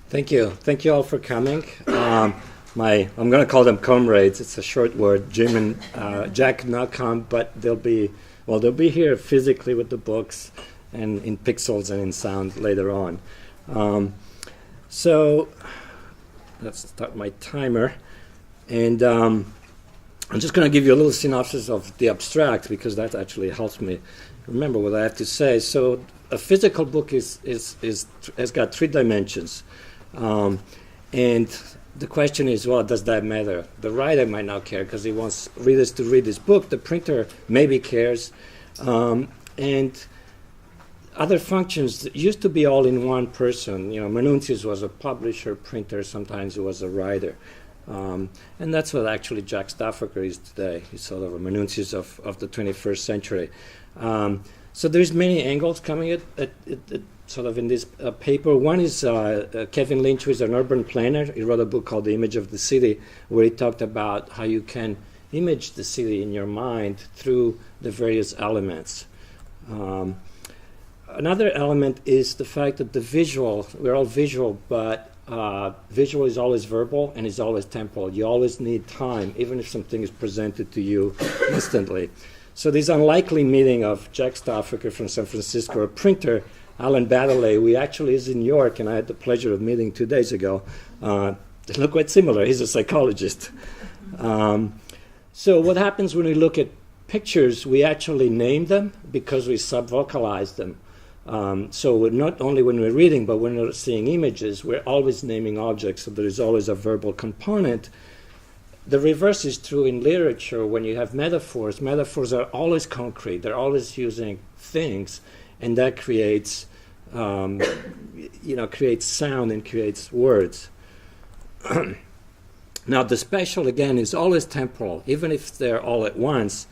Thank you. Thank you all for coming. I'm going to call them comrades. It's a short word. Jim and Jack could not come, but they'll be here physically with the books and in pixels and in sound later on. So let's start my timer. And I'm just going to give you a little synopsis of the abstract because that actually helps me remember what I have to say. So a physical book has got 3 dimensions. And the question is, well, does that matter? The writer might not care because he wants readers to read his book. The printer maybe cares. And other functions used to be all in one person. You know, Manuntius was a publisher, printer, sometimes he was a writer. And that's what actually Jack Staffaker is today. He's sort of a Manuntius of the 21st century. So there's many angles coming at sort of in this paper. One is Kevin Lynch, who is an urban planner. He wrote a book called The Image of the City, where he talked about how you can image the city in your mind through the various elements. Another element is the fact that the visual, we're all visual, but visual is always verbal and is always temporal. You always need time, even if something is presented to you instantly. So this unlikely meeting of Jack Staffaker from San Francisco, a printer, Alan Baddeley, who actually is in New York, and I had the pleasure of meeting 2 days ago. They look quite similar. He's a psychologist. So what happens when we look at pictures, we actually name them because we subvocalize them. So we're not only when we're reading, but when we're seeing images, we're always naming objects, so there is always a verbal component. The reverse is true in literature. When you have metaphors, metaphors are always concrete. They're always using things, and that creates, creates sound and creates words. Now, the spatial, again, is always temporal, even if they're all at once,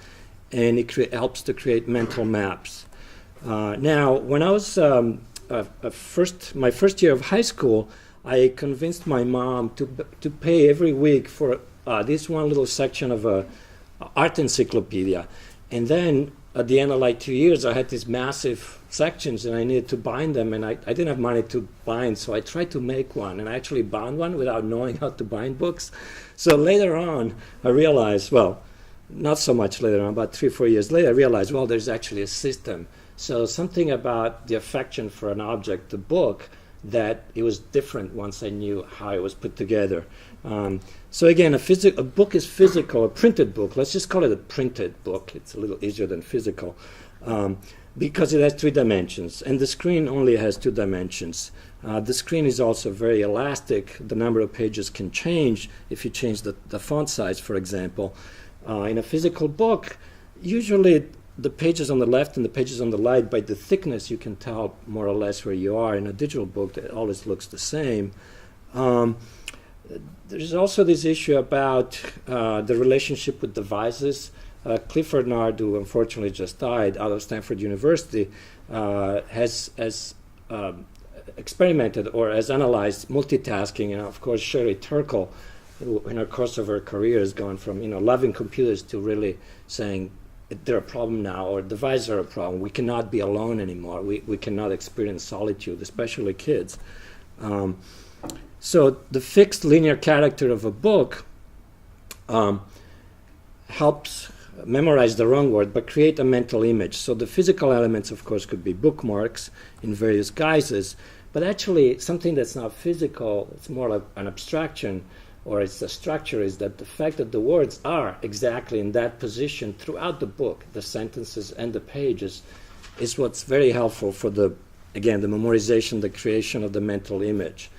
and it helps to create mental maps. Now, when I was my first year of high school, I convinced my mom to pay every week for this one little section of a art encyclopedia. And then at the end of like 2 years, I had these massive sections and I needed to bind them, and I didn't have money to bind, so I tried to make one, and I actually bound one without knowing how to bind books. So later on, I realized, well, not so much later on, about 3 or 4 years later, I realized, well, there's actually a system. So something about the affection for an object, the book, that it was different once I knew how it was put together. So again, a book is physical, a printed book. Let's just call it a printed book. It's a little easier than physical because it has 3 dimensions, and the screen only has 2 dimensions. The screen is also very elastic. The number of pages can change if you change the font size, for example. In a physical book, usually the pages on the left and the pages on the right, by the thickness, you can tell more or less where you are. In a digital book, it always looks the same. There's also this issue about the relationship with devices. Clifford Nard, who unfortunately just died out of Stanford University, has experimented or has analyzed multitasking. And of course, Sherry Turkle, who in her course of her career has gone from loving computers to really saying they're a problem now, or devices are a problem. We cannot be alone anymore. We cannot experience solitude, especially kids. So the fixed linear character of a book helps memorize the wrong word, but create a mental image. So the physical elements, of course, could be bookmarks in various guises, but actually something that's not physical, it's more like an abstraction, or it's the structure, is that the fact that the words are exactly in that position throughout the book, the sentences and the pages, is what's very helpful for the memorization, the creation of the mental image.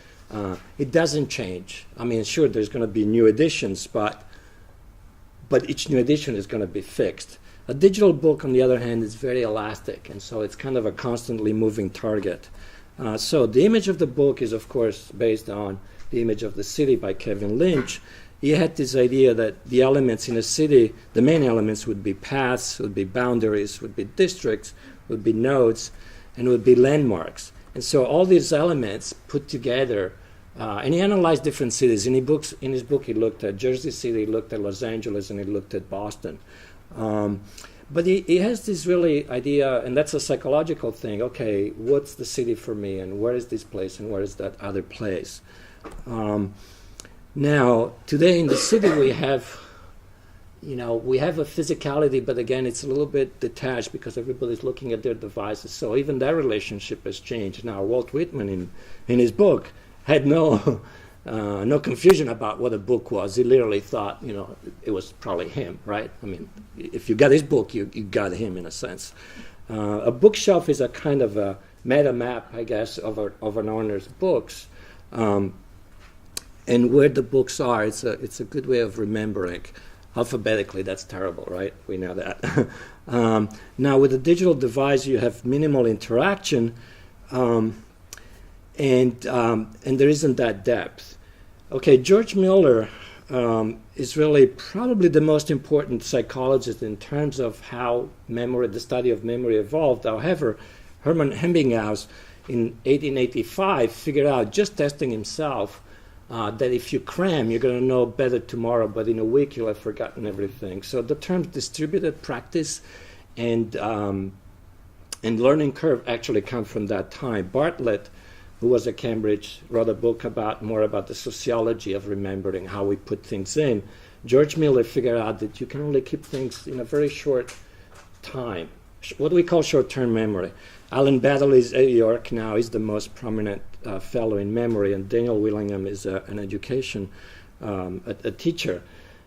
It doesn't change. I mean, sure, there's going to be new editions, but each new edition is going to be fixed. A digital book, on the other hand, is very elastic, and so it's kind of a constantly moving target. So the image of the book is, of course, based on The Image of the City by Kevin Lynch. He had this idea that the elements in a city, the main elements would be paths, would be boundaries, would be districts, would be nodes, and would be landmarks. And so all these elements put together, and he analyzed different cities. In his book, he looked at Jersey City, he looked at Los Angeles, and he looked at Boston. But he has this really idea, and that's a psychological thing. Okay, what's the city for me, and where is this place, and where is that other place? Now, today in the city we have, we have a physicality, but again, it's a little bit detached because everybody's looking at their devices. So even that relationship has changed. Now, Walt Whitman, in his book, had no confusion about what a book was. He literally thought, it was probably him, right? I mean, if you got his book, you got him in a sense. A bookshelf is a kind of a meta map, I guess, of an owner's books. And where the books are, it's a good way of remembering. Alphabetically, that's terrible, right? We know that. Now, with a digital device, you have minimal interaction, and there isn't that depth. Okay, George Miller is really probably the most important psychologist in terms of how memory, the study of memory, evolved. However, Hermann Ebbinghaus in 1885 figured out, just testing himself, that if you cram, you're going to know better tomorrow, but in a week you'll have forgotten everything. So the terms distributed practice and learning curve actually come from that time. Bartlett, who was at Cambridge, wrote a book more about the sociology of remembering, how we put things in. George Miller figured out that you can only keep things in a very short time. What do we call short-term memory? Alan Battle is at York now. He's the most prominent fellow in memory, and Daniel Willingham is an education, a teacher.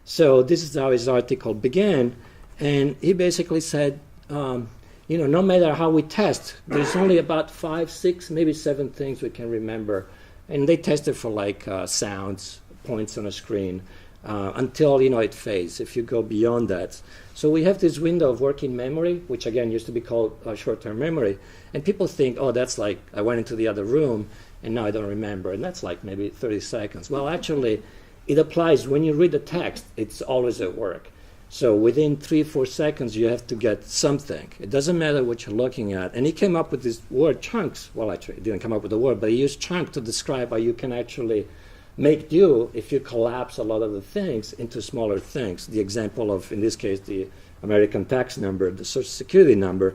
So this is how his article began, and he basically said, no matter how we test, there's only about 5, 6, maybe 7 things we can remember. And they tested for sounds, points on a screen, until, it fades, if you go beyond that. So we have this window of working memory, which again used to be called short-term memory. And people think, oh, that's like I went into the other room and now I don't remember. And that's like maybe 30 seconds. Well, actually, it applies when you read the text, it's always at work. So within 3-4 seconds, you have to get something. It doesn't matter what you're looking at. And he came up with this word, chunks. Well, actually, he didn't come up with the word, but he used chunk to describe how you can actually make do if you collapse a lot of the things into smaller things. The example of, in this case, the American tax number, the Social Security number,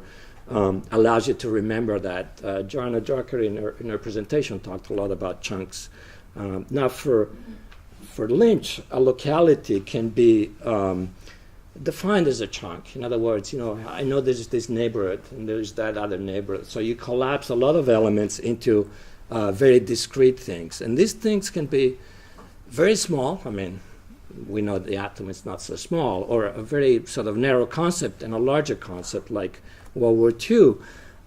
allows you to remember that. Joanna Drucker, in her presentation, talked a lot about chunks. Now, for Lynch, a locality can be defined as a chunk. In other words, I know there's this neighborhood and there's that other neighborhood. So you collapse a lot of elements into very discrete things. And these things can be very small. I mean, we know the atom is not so small, or a very sort of narrow concept and a larger concept like World War II.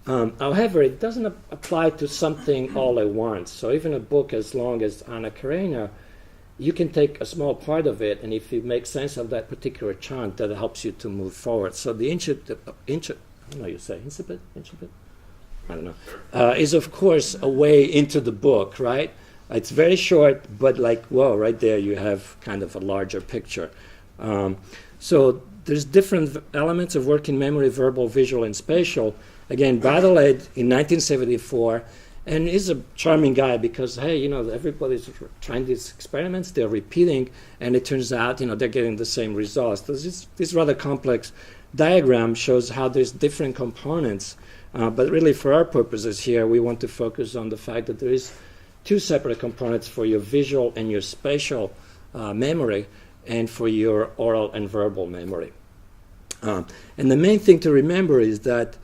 However, it doesn't apply to something all at once. So even a book as long as Anna Karenina, you can take a small part of it, and if you make sense of that particular chunk, that helps you to move forward. So the incipit, I don't know, is of course a way into the book, right? It's very short, but right there you have kind of a larger picture. So there's different elements of working memory: verbal, visual, and spatial. Again, Baudelaire in 1974. And he's a charming guy because, hey, everybody's trying these experiments, they're repeating, and it turns out, they're getting the same results. So this rather complex diagram shows how there's different components. But really, for our purposes here, we want to focus on the fact that there is 2 separate components for your visual and your spatial memory, and for your oral and verbal memory. And the main thing to remember is that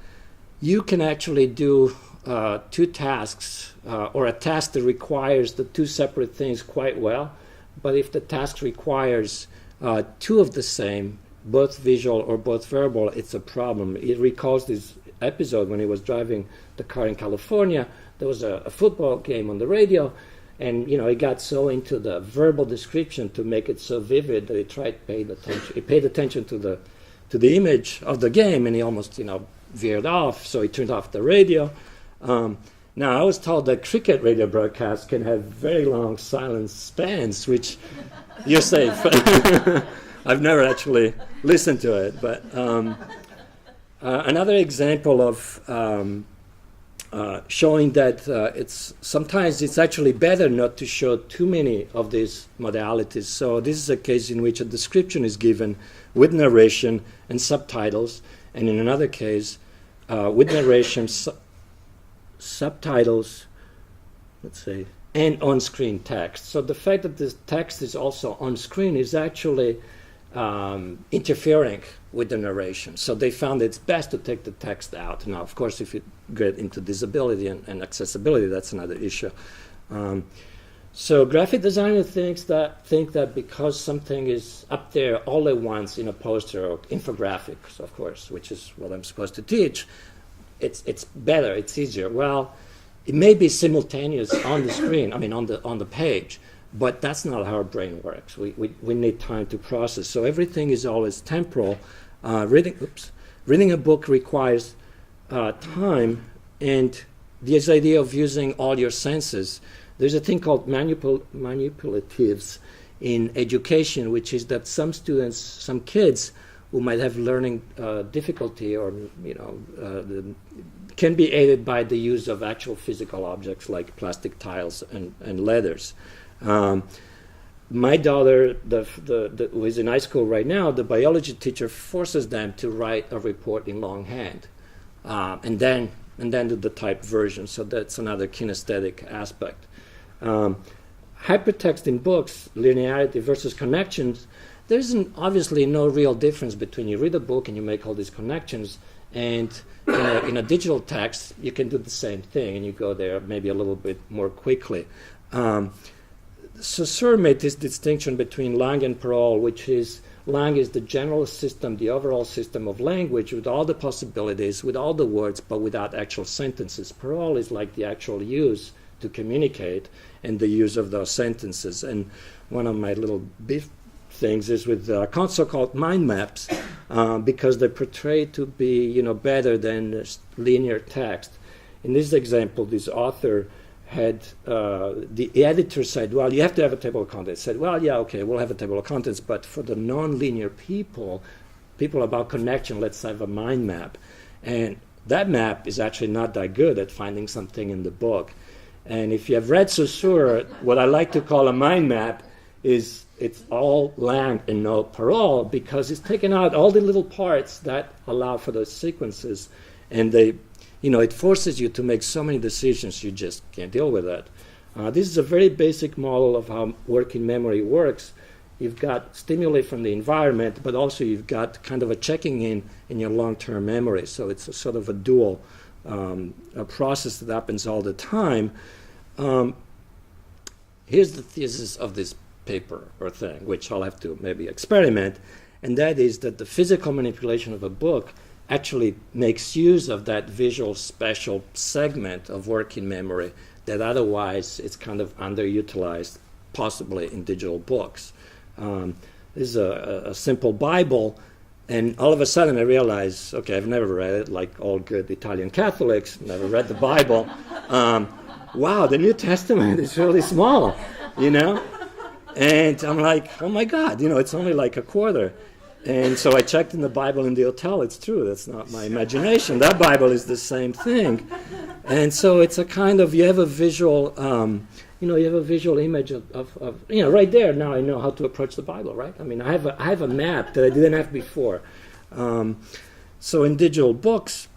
you can actually do 2 tasks, or a task that requires the 2 separate things quite well. But if the task requires 2 of the same, both visual or both verbal, it's a problem. It recalls this episode when he was driving the car in California. There was a football game on the radio, and he got so into the verbal description to make it so vivid that he paid attention to the image of the game, and he almost veered off. So he turned off the radio. Now, I was told that cricket radio broadcasts can have very long silence spans, which you're safe. I've never actually listened to it. But another example of showing that sometimes it's actually better not to show too many of these modalities. So this is a case in which a description is given with narration and subtitles, and in another case, with narration, subtitles, let's say, and on-screen text. So the fact that this text is also on screen is actually interfering with the narration. So they found it's best to take the text out. Now, of course, if you get into disability and accessibility, that's another issue. So graphic designers think that because something is up there all at once in a poster or infographics, of course, which is what I'm supposed to teach, it's better, it's easier. Well, it may be simultaneous on the screen, I mean on the page, but that's not how our brain works. We need time to process. So everything is always temporal. Reading a book requires time, and this idea of using all your senses. There's a thing called manipulatives in education, which is that some students, some kids who might have learning difficulty or can be aided by the use of actual physical objects like plastic tiles and leathers. My daughter, who is in high school right now, the biology teacher forces them to write a report in longhand, and then do the typed version. So that's another kinesthetic aspect. Hypertext in books, linearity versus connections, there's obviously no real difference between you read a book and you make all these connections, and in a digital text, you can do the same thing, and you go there maybe a little bit more quickly. Saussure made this distinction between langue and parole, which is langue is the general system, the overall system of language with all the possibilities, with all the words, but without actual sentences. Parole is like the actual use to communicate and the use of those sentences. And one of my little beef things is with so-called mind maps, because they portray to be better than linear text. In this example, this author had the editor said, well, you have to have a table of contents. Said, well, yeah, okay, we'll have a table of contents, but for the non-linear people about connection, let's have a mind map. And that map is actually not that good at finding something in the book. And if you have read Saussure, what I like to call a mind map is it's all langue and no parole, because it's taken out all the little parts that allow for those sequences, and it forces you to make so many decisions you just can't deal with it. This is a very basic model of how working memory works. You've got stimuli from the environment, but also you've got kind of a checking in your long-term memory. So it's a sort of a dual a process that happens all the time. Here's the thesis of this paper or thing, which I'll have to maybe experiment, and that is that the physical manipulation of a book actually makes use of that visual spatial segment of working memory that otherwise it's kind of underutilized, possibly in digital books. This is a simple Bible, and all of a sudden I realize, okay, I've never read it, like all good Italian Catholics, never read the Bible. Wow, the New Testament is really small, And I'm like, oh my God, it's only like a quarter. And so I checked in the Bible in the hotel. It's true. That's not my imagination. That Bible is the same thing. And so it's a kind of, you have a visual, you have a visual image of right there. Now I know how to approach the Bible, right? I mean, I have a map that I didn't have before. So in digital books,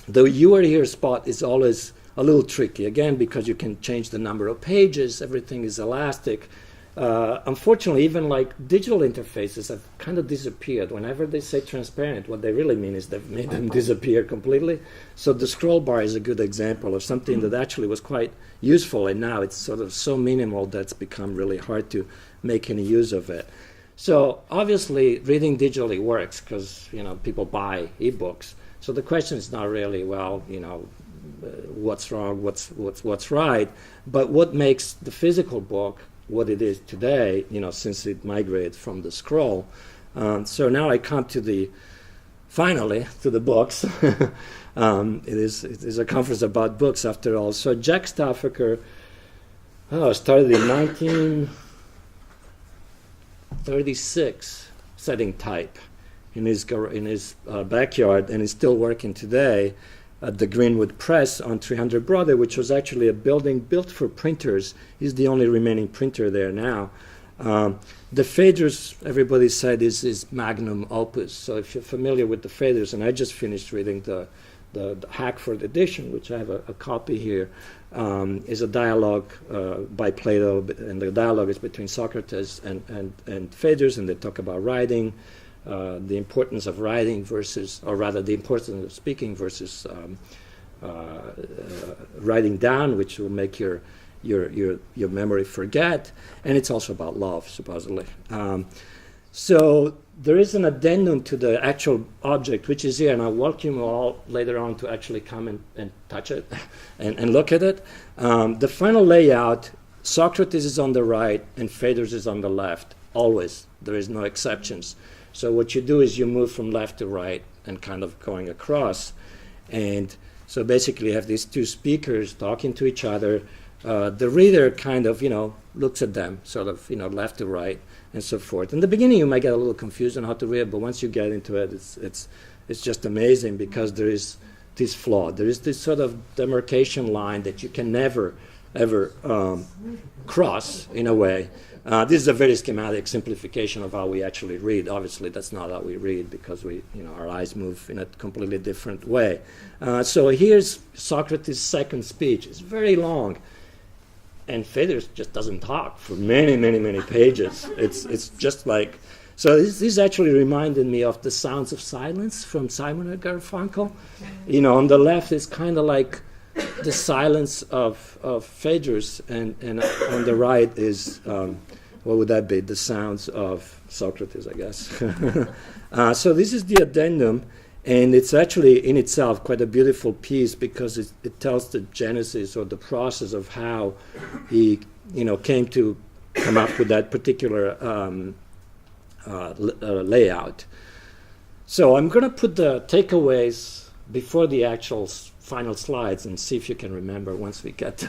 the you are here spot is always a little tricky, again, because you can change the number of pages. Everything is elastic. Unfortunately, even like digital interfaces have kind of disappeared. Whenever they say transparent, what they really mean is they've made them disappear completely. So the scroll bar is a good example of something that actually was quite useful, and now it's sort of so minimal that it's become really hard to make any use of it. So obviously, reading digitally works because people buy ebooks. So the question is not really, what's wrong, what's right, but what makes the physical book what it is today, since it migrated from the scroll. So now I come finally to the books. It is a conference about books after all. So Jack Staffaker started in 1936 setting type in his backyard, and is still working today at the Greenwood Press on 300 Broadway, which was actually a building built for printers. He's the only remaining printer there now. The Phaedrus, everybody said, is his magnum opus. So if you're familiar with the Phaedrus, and I just finished reading the Hackford edition, which I have a copy here, is a dialogue by Plato, and the dialogue is between Socrates and Phaedrus, and they talk about writing, the importance of writing versus, or rather the importance of speaking versus writing down, which will make your memory forget, and it's also about love, supposedly. So there is an addendum to the actual object, which is here, and I'll welcome you all later on to actually come and touch it and look at it. The final layout, Socrates is on the right and Phaedrus is on the left, always. There is no exceptions. So what you do is you move from left to right and kind of going across. And so basically you have these two speakers talking to each other. The reader kind of, looks at them, sort of, left to right, and so forth. In the beginning, you might get a little confused on how to read, but once you get into it, it's just amazing because there is this flaw. There is this sort of demarcation line that you can never, ever cross, in a way. This is a very schematic simplification of how we actually read. Obviously, that's not how we read because our eyes move in a completely different way. So here's Socrates' second speech. It's very long. And Phaedrus just doesn't talk for many, many, many pages. It's just like, so this actually reminded me of The Sounds of Silence from Simon and Garfunkel. On the left is kind of like the silence of Phaedrus, and on the right is, what would that be? The sounds of Socrates, I guess. So this is the addendum. And it's actually in itself quite a beautiful piece because it tells the genesis or the process of how he, came to come up with that particular layout. So I'm going to put the takeaways before the actual final slides and see if you can remember once we get.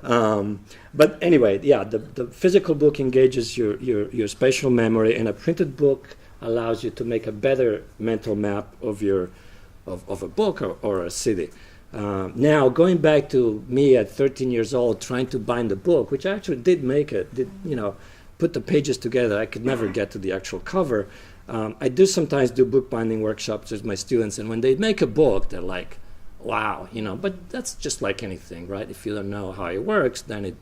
But anyway, yeah, the physical book engages your spatial memory, and a printed book allows you to make a better mental map of a book or a city. Now, going back to me at 13 years old trying to bind the book, which I actually did make it, put the pages together. I could never get to the actual cover. I do sometimes do bookbinding workshops with my students, and when they make a book, they're like, wow, but that's just like anything, right? If you don't know how it works, then it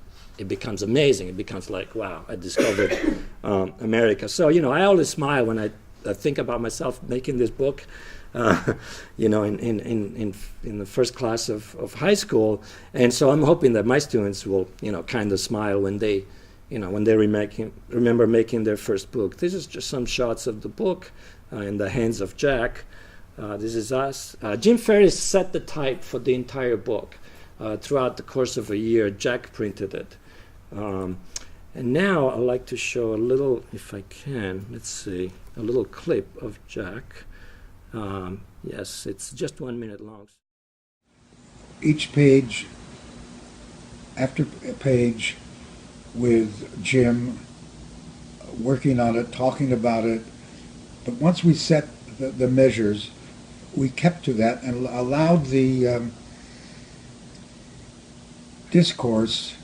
becomes amazing. It becomes like, wow, I discovered America. So, I always smile when I think about myself making this book, in the first class of high school. And so I'm hoping that my students will, kind of smile when they, remember making their first book. This is just some shots of the book in the hands of Jack. This is us. Jim Ferris set the type for the entire book. Throughout the course of a year, Jack printed it. And now I'd like to show a little, if I can, let's see, a little clip of Jack. Yes, it's just 1 minute long. Each page after page with Jim working on it, talking about it. But once we set the measures, we kept to that and allowed the discourse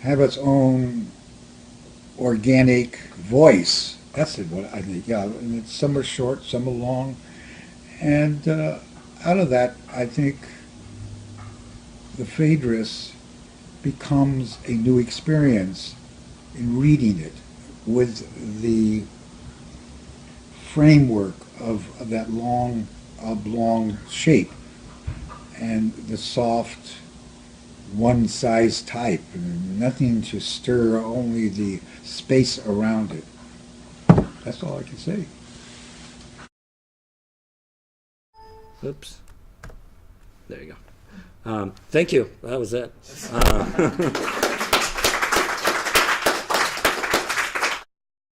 have its own organic voice. That's it, what I think. Yeah, and some are short, some are long, and out of that, I think the Phaedrus becomes a new experience in reading it with the framework of that long, oblong shape and the soft one-size type, and nothing to stir, only the space around it. That's all I can say. Oops. There you go. Thank you. That was it.